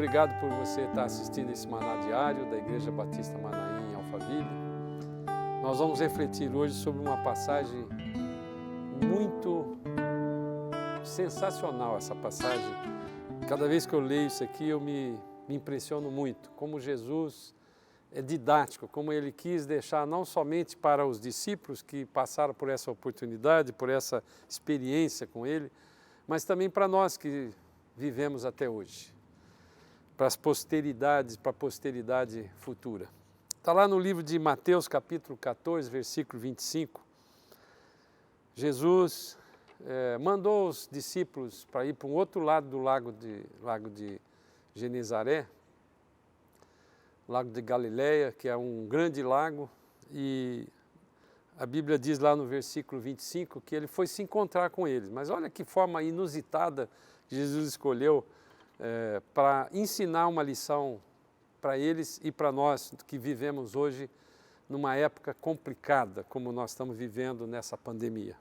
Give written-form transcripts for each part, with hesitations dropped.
Obrigado por você estar assistindo esse Maná Diário da Igreja Batista Manaim em Alphaville. Nós vamos refletir hoje sobre uma passagem muito sensacional, essa passagem. Cada vez que eu leio isso aqui, eu me impressiono muito, como Jesus é didático, como ele quis deixar não somente para os discípulos que passaram por essa oportunidade, por essa experiência com ele, mas também para nós que vivemos até hoje, para as posteridades, para a posteridade futura. Está lá no livro de Mateus, capítulo 14, versículo 25. Jesus mandou os discípulos para ir para um outro lado do lago de Genezaré, lago de Galileia, que é um grande lago, e a Bíblia diz lá no versículo 25 que ele foi se encontrar com eles. Mas olha que forma inusitada que Jesus escolheu para ensinar uma lição para eles e para nós que vivemos hoje numa época complicada, como nós estamos vivendo nessa pandemia.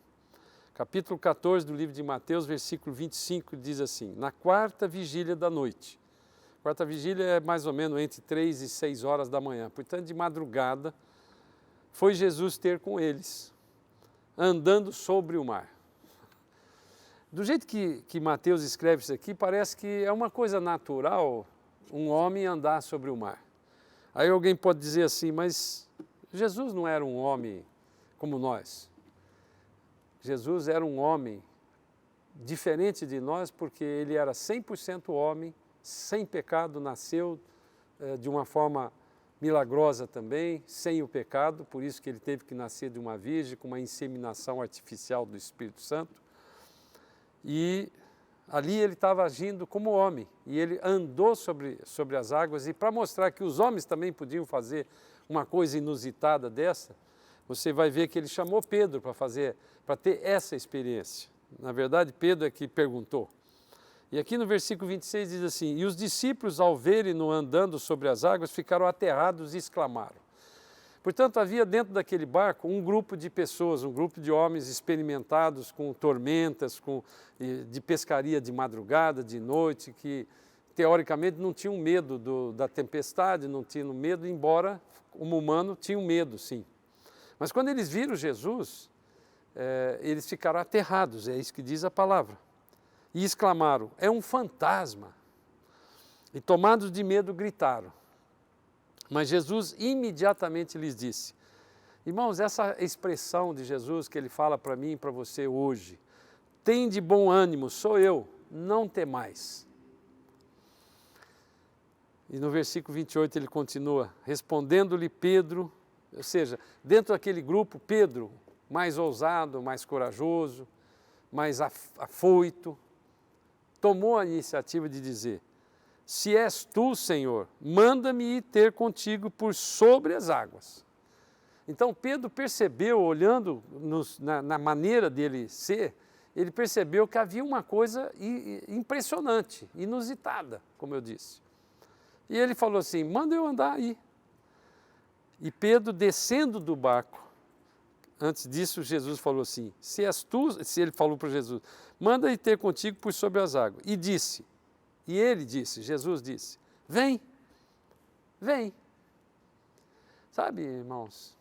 Capítulo 14 do livro de Mateus, versículo 25, diz assim: na quarta vigília da noite. Quarta vigília é mais ou menos entre 3 e 6 horas da manhã. Portanto, de madrugada, foi Jesus ter com eles, andando sobre o mar. Do jeito que Mateus escreve isso aqui, parece que é uma coisa natural um homem andar sobre o mar. Aí alguém pode dizer assim, mas Jesus não era um homem como nós. Jesus era um homem diferente de nós porque ele era 100% homem, sem pecado, nasceu de uma forma milagrosa também, sem o pecado, por isso que ele teve que nascer de uma virgem com uma inseminação artificial do Espírito Santo. E ali ele estava agindo como homem, e ele andou sobre as águas, e para mostrar que os homens também podiam fazer uma coisa inusitada dessa, você vai ver que ele chamou Pedro para ter essa experiência. Na verdade, Pedro é que perguntou. E aqui no versículo 26 diz assim: e os discípulos, ao verem-no andando sobre as águas, ficaram aterrados e exclamaram. Portanto, havia dentro daquele barco um grupo de pessoas, um grupo de homens experimentados com tormentas, de pescaria de madrugada, de noite, que teoricamente não tinham medo da tempestade, não tinham medo, embora como humano tinham medo, sim. Mas quando eles viram Jesus, eles ficaram aterrados, é isso que diz a palavra. E exclamaram, é um fantasma. E tomados de medo gritaram. Mas Jesus imediatamente lhes disse, irmãos, essa expressão de Jesus que ele fala para mim e para você hoje, tem de bom ânimo, sou eu, não temais. E no versículo 28 ele continua, respondendo-lhe Pedro, ou seja, dentro daquele grupo, Pedro, mais ousado, mais corajoso, mais afoito, tomou a iniciativa de dizer, se és tu, Senhor, manda-me ir ter contigo por sobre as águas. Então Pedro percebeu, olhando na maneira dele ser, ele percebeu que havia uma coisa impressionante, inusitada, como eu disse. E ele falou assim, manda eu andar aí. E Pedro, descendo do barco, antes disso Jesus falou assim, se és tu, se ele falou para Jesus, manda ir ter contigo por sobre as águas. E disse, e ele disse, Jesus disse, vem, vem. Sabe, irmãos,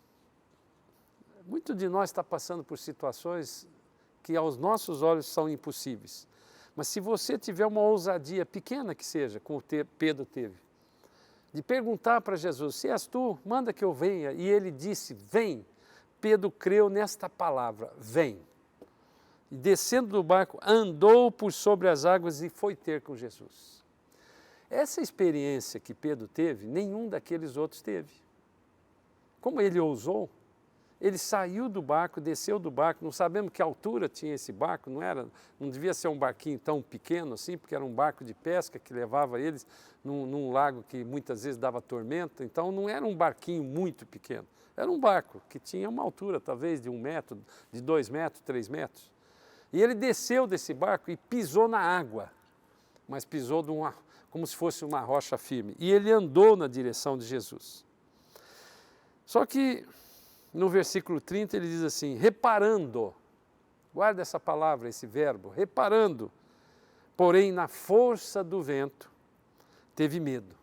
muito de nós está passando por situações que aos nossos olhos são impossíveis. Mas se você tiver uma ousadia pequena que seja, como Pedro teve, de perguntar para Jesus, se és tu, manda que eu venha. E ele disse, vem. Pedro creu nesta palavra, vem. E descendo do barco, andou por sobre as águas e foi ter com Jesus. Essa experiência que Pedro teve, nenhum daqueles outros teve. Como ele ousou, ele saiu do barco, desceu do barco, não sabemos que altura tinha esse barco, não devia ser um barquinho tão pequeno assim, porque era um barco de pesca que levava eles num lago que muitas vezes dava tormenta, então não era um barquinho muito pequeno, era um barco que tinha uma altura talvez de 1 metro, de 2 metros, 3 metros. E ele desceu desse barco e pisou na água, mas pisou como se fosse uma rocha firme. E ele andou na direção de Jesus. Só que no versículo 30 ele diz assim, reparando, guarda essa palavra, esse verbo, reparando, porém na força do vento, teve medo.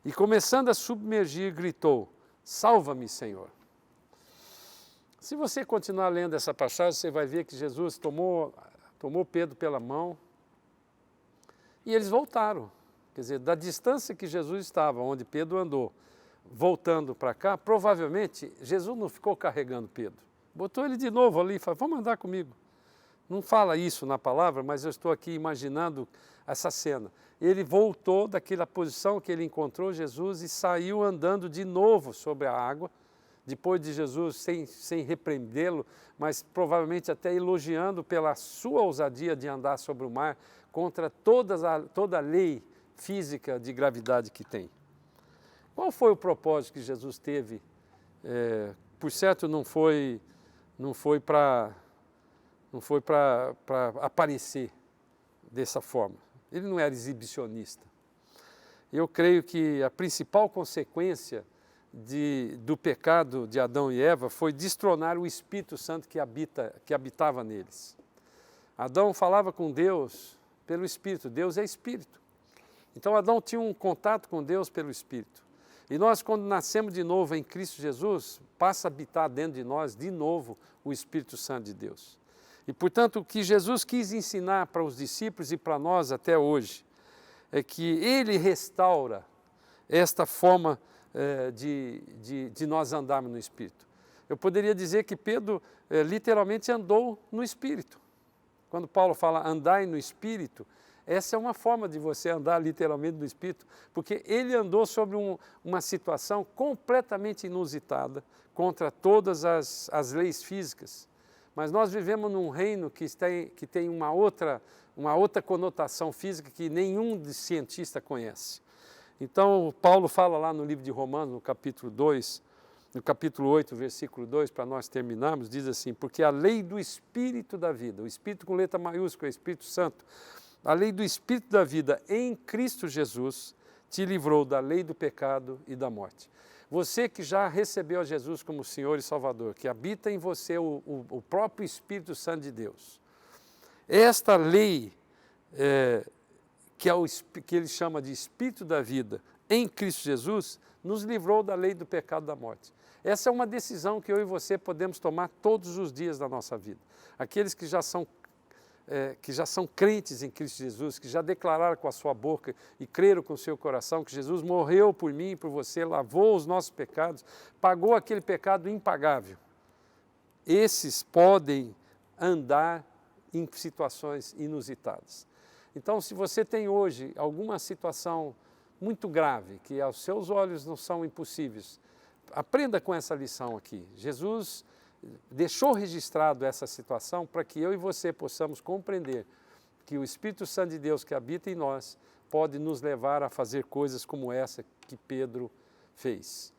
E começando a submergir, gritou: salva-me, Senhor. Se você continuar lendo essa passagem, você vai ver que Jesus tomou Pedro pela mão e eles voltaram. Quer dizer, da distância que Jesus estava, onde Pedro andou, voltando para cá, provavelmente Jesus não ficou carregando Pedro. Botou ele de novo ali e falou: vamos andar comigo. Não fala isso na palavra, mas eu estou aqui imaginando essa cena. Ele voltou daquela posição que ele encontrou Jesus e saiu andando de novo sobre a água, depois de Jesus, sem repreendê-lo, mas provavelmente até elogiando pela sua ousadia de andar sobre o mar, contra toda a lei física de gravidade que tem. Qual foi o propósito que Jesus teve? Por certo, não foi para aparecer dessa forma. Ele não era exibicionista. Eu creio que a principal consequência do pecado de Adão e Eva foi destronar o Espírito Santo que habitava neles. Adão falava com Deus pelo Espírito. Deus é Espírito. Então Adão tinha um contato com Deus pelo Espírito. E nós, quando nascemos de novo em Cristo Jesus, passa a habitar dentro de nós de novo o Espírito Santo de Deus. E, portanto, o que Jesus quis ensinar para os discípulos e para nós até hoje é que Ele restaura esta forma de nós andarmos no Espírito. Eu poderia dizer que Pedro literalmente andou no Espírito. Quando Paulo fala andai no Espírito, essa é uma forma de você andar literalmente no Espírito, porque ele andou sobre uma situação completamente inusitada, contra todas as leis físicas. Mas nós vivemos num reino que tem uma outra conotação física que nenhum cientista conhece. Então, Paulo fala lá no livro de Romanos, no capítulo 2, no capítulo 8, versículo 2, para nós terminarmos, diz assim: porque a lei do Espírito da vida, o Espírito com letra maiúscula, o Espírito Santo, a lei do Espírito da vida em Cristo Jesus te livrou da lei do pecado e da morte. Você que já recebeu a Jesus como Senhor e Salvador, que habita em você o próprio Espírito Santo de Deus, esta lei que ele chama de Espírito da vida em Cristo Jesus, nos livrou da lei do pecado e da morte. Essa é uma decisão que eu e você podemos tomar todos os dias da nossa vida. Aqueles que já são crentes em Cristo Jesus, que já declararam com a sua boca e creram com o seu coração que Jesus morreu por mim e por você, lavou os nossos pecados, pagou aquele pecado impagável. Esses podem andar em situações inusitadas. Então, se você tem hoje alguma situação muito grave, que aos seus olhos não são impossíveis, aprenda com essa lição aqui. Jesus deixou registrado essa situação para que eu e você possamos compreender que o Espírito Santo de Deus que habita em nós pode nos levar a fazer coisas como essa que Pedro fez.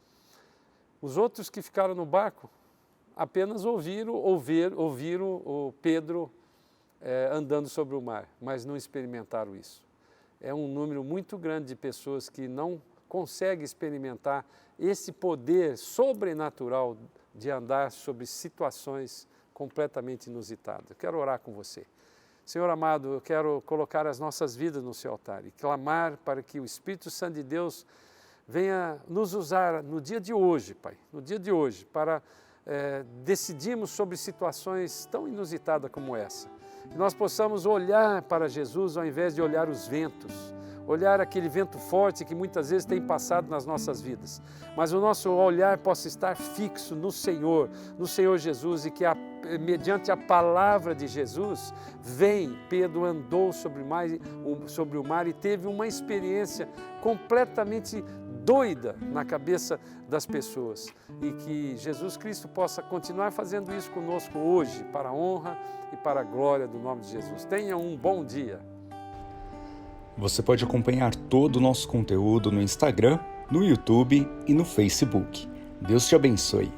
Os outros que ficaram no barco apenas ouviram o Pedro andando sobre o mar, mas não experimentaram isso. É um número muito grande de pessoas que não conseguem experimentar esse poder sobrenatural de andar sobre situações completamente inusitadas. Eu quero orar com você. Senhor amado, eu quero colocar as nossas vidas no seu altar e clamar para que o Espírito Santo de Deus venha nos usar no dia de hoje, Pai, no dia de hoje, para decidirmos sobre situações tão inusitadas como essa. Que nós possamos olhar para Jesus ao invés de olhar os ventos, olhar aquele vento forte que muitas vezes tem passado nas nossas vidas, mas o nosso olhar possa estar fixo no Senhor Jesus, e que mediante a palavra de Jesus, Pedro andou sobre o mar e teve uma experiência completamente doida na cabeça das pessoas, e que Jesus Cristo possa continuar fazendo isso conosco hoje, para a honra e para a glória do nome de Jesus. Tenha um bom dia. Você pode acompanhar todo o nosso conteúdo no Instagram, no YouTube e no Facebook. Deus te abençoe.